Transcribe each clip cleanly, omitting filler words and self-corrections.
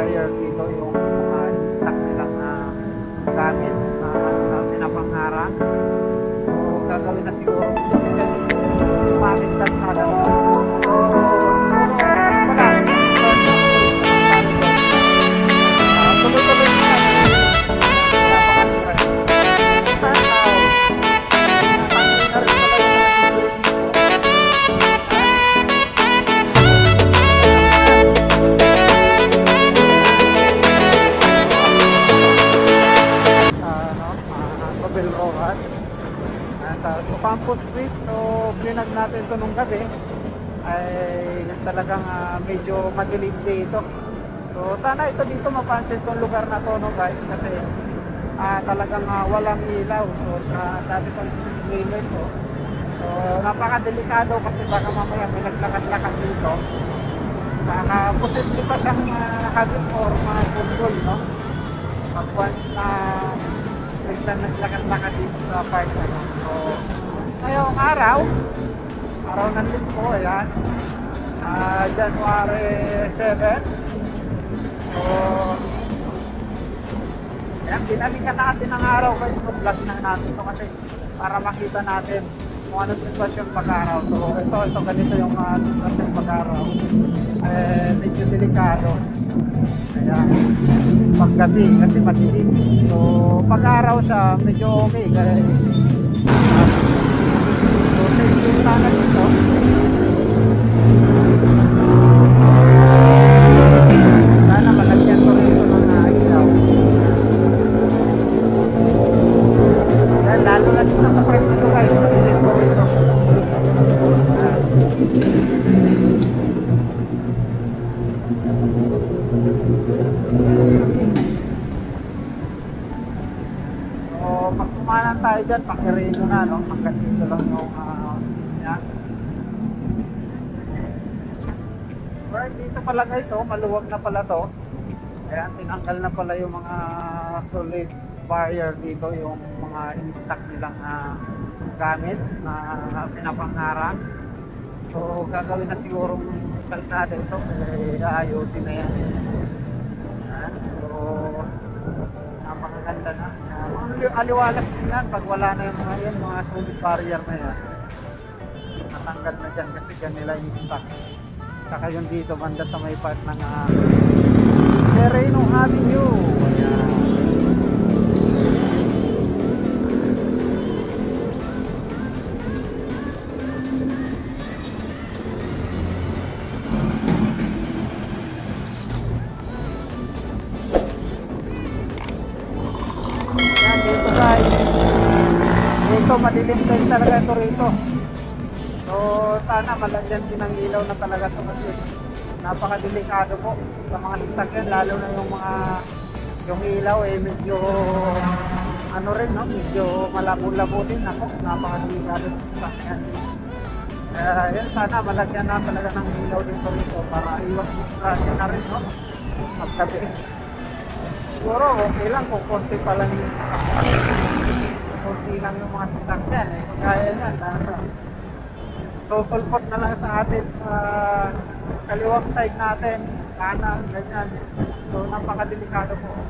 barrier dito yung mga stock nilang gamit na pinapangharang. So gagawin na siguro gumamit kalsada. So siguro wala. Tuloy-tuloy na Campus Street. So pinag natin ito nung gabi ay talagang medyo madilim dito. So sana ito dito mapansin itong lugar na to, no guys, kasi talagang walang ilaw. So dami pang street cleaners. So napakadelikado kasi baka mamaya may naglakad-lakad dito. Baka posible pa siyang hagip or mabundol, no? Pag once na naglakad-lakad dito sa park na no. So ngayong araw ng linggo, ayan, January 7. So ayan, binalikan natin ang araw guys, no, vlog na natin ito kasi para makita natin kung anong sitwasyon pag-araw. So ito ganito yung sitwasyon pag-araw, medyo delikado. Ayan, paggabi kasi madilim. So pag-araw siya medyo okay kasi sana dito. Sana malagyan ko rin ito ng ilaw. Yan, lalo na dito sa part nito guys. Malagyan ko rin ito. So, pag kumanan tayo dyan, pakirino na, no? Hanggang dito lang yung niya. Right, dito pala guys, maluwag na pala to. Ayan, tinanggal na pala yung mga solid barrier dito, yung mga in-stock nilang gamit na pinapangharang. So gagawin na siguro kalsada ito, ayusin na yan. Ayan, so napakaganda na. Aliwalas din yan pag wala na yung mga solid barrier na yan. Natanggal na dyan kasi dyan nila yung stock. Saka yun dito banda sa may part ng Sereno Avenue. Ayan. Ayan dito guys. Dito madilim guys talaga ito rito. So sana malagyan din ng ilaw na talaga ito kasi napakadelikado po sa mga sasakyan, lalo na yung ilaw medyo ano rin, no? Medyo malabo-labo din ako, napakadelikado sa sasakyan. Yan, sana malagyan na talaga ng ilaw dito rito para iwas distraction na rin, no? Magkabi. Siguro okay lang kung konti pa lang yung mga sasakyan kaya yan so sulpot na lang sa atin sa kaliwang side natin, kanan, ganyan. So napakadelikado po.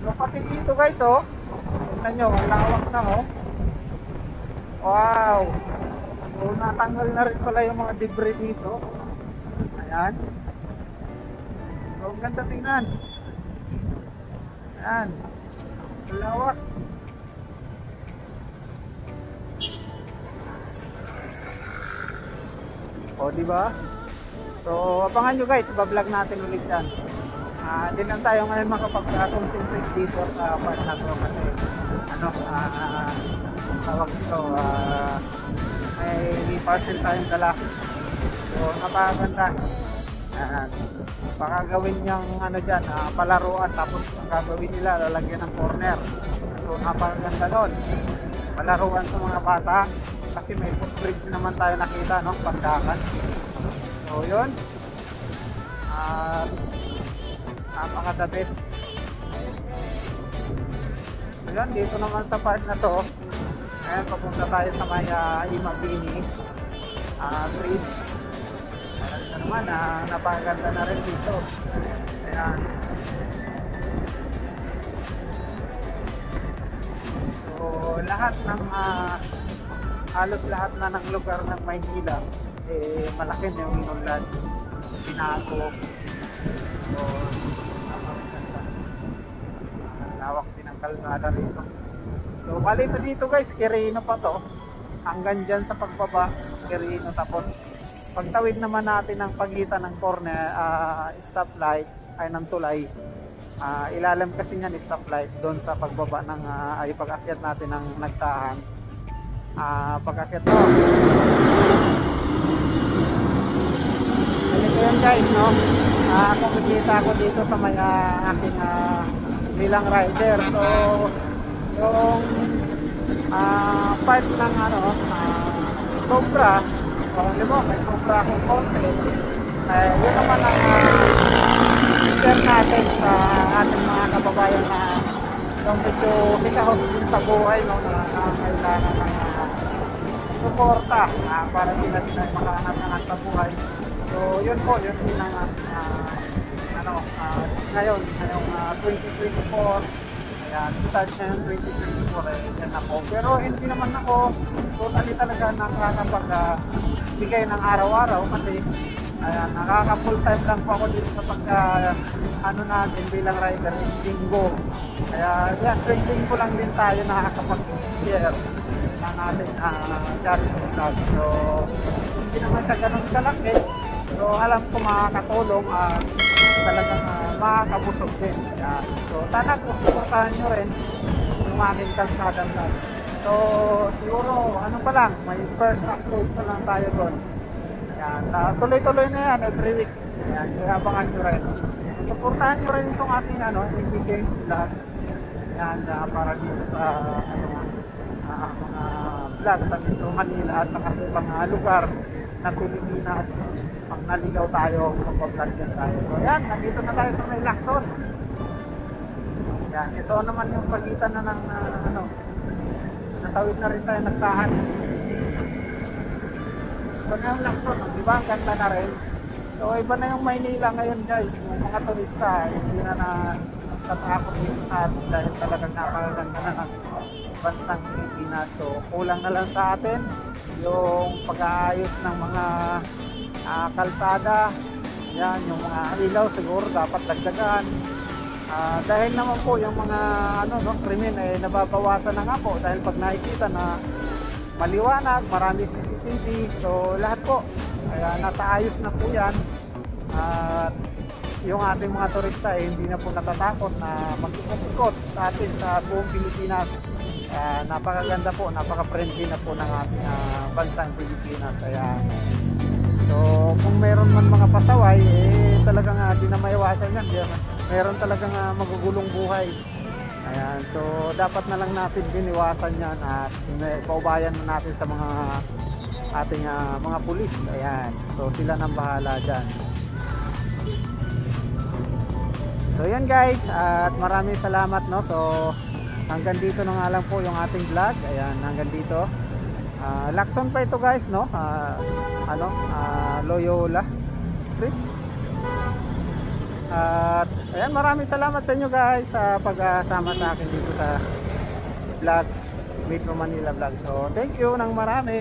So pati dito guys, tignan nyo, ang lawak na wow. So natanggal na rin pala yung mga debris dito. Ayan. So ang ganda tingnan. Ayan, ang lawak. Diba? So abangan nyo guys, bablog natin ulit yan. Hindi lang tayo ngayon makapag-concentrate dito sa part na to kasi tawag ito, may parcel tayong dala. So napakaganda. Baka gawin niyang dyan, palaruan, tapos ang gagawin nila lalagyan ng corner. So napakaganda doon, palaruan sa mga bata. Kasi may footbridge naman tayo nakita, no? Pagdakan. So yun, napaka-the best. So yun, dito naman sa part na to, ayan, papunta tayo sa may Imabini Bridge. Ito naman, napakaganda na rin dito. Ayan. So, lahat ng halos lahat na ng lugar ng Maynila malaki na yung inunlad, binago. So, napakaganda. Lawak din ang kalsada rito. So, bali ito dito guys, Quirino pa to. Hanggang dyan sa pagbaba, Quirino. Tapos, pagtawid naman natin ng pagitan ng corner, stoplight, ay ng tulay. Ilalim kasi niyan stoplight doon sa pagbaba ng, ay pag-akyat natin ng Nagtahan. Pag-akyat to. Ganito yan guys, no? Kumikita ako dito sa may aking bilang rider. So, yung part ng sobra, alam mo, may sobra akong konti. Yun naman ang share natin sa ating mga kababayan na yung medyo hikahos din sa buhay, no, na kailangan ng suporta para sila din ay makahanap sa buhay. So yun po, yun din ang ngayong 2024. Ayan, start siya yung 2024, yan ako. Pero hindi naman ako totally talaga nakakapag-bigay ng araw-araw kasi ayan, nakaka-full time lang po ako dito sa natin bilang rider, linggo. Kaya yan, tuwing linggo lang din tayo nakakapag-share na natin Jollibee Vlog. So, hindi naman siya ganun kalaki. So, alam ko makakatulong talagang makakabusog din. Ayan. So, sana suportahan nyo rin yung aking kalsada vlog. So, siguro, ano pa lang, may first upload pa lang tayo doon. Ayan. Tuloy-tuloy na yan, every week. Ayan, iabangan nyo rin. So, suportahan nyo rin itong ating MBK vlog. Ayan, para dito sa mga vlog sa Metro Manila at sa ibang lugar na Pilipinas. Pag naligaw tayo, magpa-vlog din tayo. So yan, nandito na tayo sa may Lacson. Yan, ito naman yung pagitan na ng natawid na rin tayo Nagtahan. Ito na yung Lacson, di ba? Ang ganda na rin. So iba na yung Maynila ngayon guys. Yung mga turista, hindi na natatakot dito sa atin dahil talagang napakaganda na ng bansang Pilipinas. So kulang na lang sa atin yung pag-aayos ng mga kalsada. Yan, yung mga ilaw siguro dapat dagdagan. Dahil naman po yung mga krimen nababawasan na nga po dahil pag nakikita na maliwanag, marami CCTV. So lahat po nasa ayos na po yan. At yung ating mga turista hindi na po natatakot na mag-ikot sa atin sa buong Pilipinas. Napakaganda po, napaka-friendly na po ng ating bansang Pilipinas. Ayan. So kung meron man mga pasaway, talagang di na maiwasan yan. Meron talagang magugulong buhay. Ayan. So dapat na lang natin biniwasan yan at paubayan na natin sa mga ating mga pulis. Ayan. So sila nang bahala dyan. So yan guys, at maraming salamat, no. So hanggang dito na nga lang po yung ating vlog. Ayan, hanggang dito. Lacson pa ito guys, no. Loyola Street. At ayan, maraming salamat sa inyo guys sa pagsama sa akin dito sa vlog, Metro Manila Vlog. So thank you ng marami.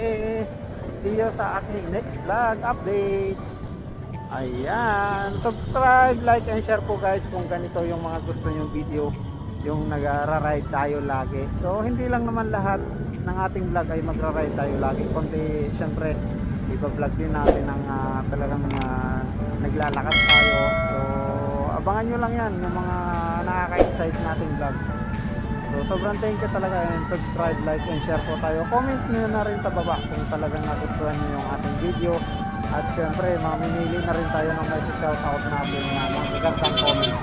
See you sa aking next vlog update. Ayan, subscribe, like and share po guys kung ganito yung mga gusto nyong video, yung nagra-ride tayo lagi. So hindi lang naman lahat ng ating vlog ay magra-ride tayo lagi, kundi syempre iba-vlog din natin ng talagang naglalakad tayo. So abangan nyo lang yan, yung mga nakaka-excite nating vlog. So sobrang thank you talaga, and subscribe, like and share po tayo. Comment nyo na rin sa baba kung talagang nagustuhan nyo yung ating video. At syempre mamimili na rin tayo ng may shoutout natin na mga magandang comment.